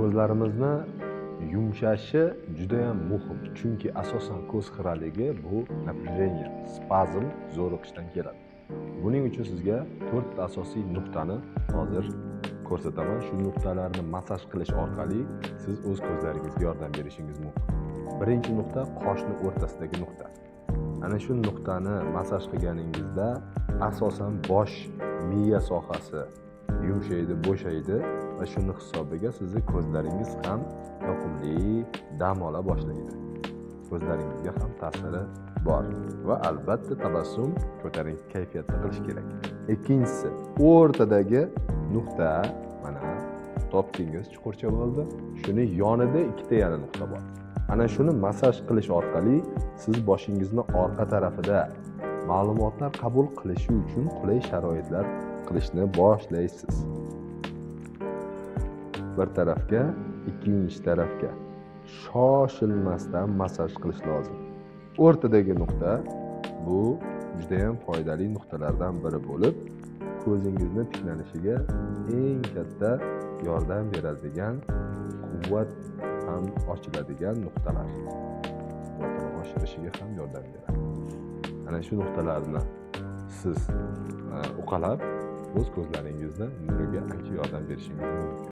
ko'zlarimizni yumshashi juda ham muhim. Chunki asosan ko'z xiraligi bu напряжение, spazm, zo'riqishdan keladi. Buning uchun sizga 4 ta asosiy nuqtani hozir ko'rsataman. Shu nuqtalarni massaj qilish orqali siz o'z ko'zlaringizga yordam berishingiz mumkin. Birinchi nuqta qoshning o'rtasidagi nuqta. Ana shu nuqtani massaj qilganingizda asosan bosh, miya sohasi yumshaydi, bo'shaydi va shuni hisobiga sizni ko'zlaringiz ham yoqimli dam ola boshlaydi. Ko'zlaringizga ham ta'siri bor va albatta tabassum ko'tarinki kayfiyatda qilish kerak. Ikkinchisi, o'rtadagi nuqta, mana topdingiz, chuqurcha bo'ldi. Shuni yonida ikkita yana nuqta bor. Ana shuni massaj qilish orqali siz boshingizni orqa tarafida ma'lumotlar qabul qilishi uchun qulay sharoitlar qilishni boshlaysiz. Bir tarafga, ikkinchi tarafga shoshilmasdan massaj qilish lozim. O'rtadagi nuqta bu juda ham foydali nuqtalardan biri bo'lib, ko'zingizni tiklanishiga eng katta yordam beradigan, quvvat ham ochiladigan nuqtalar. Quvvatni oshirishiga ham yordam beradi. Ana shu nuqtalarni siz uqalab o'z ko'zlaringizni nuriga ancha yordam berishingiz mumkin.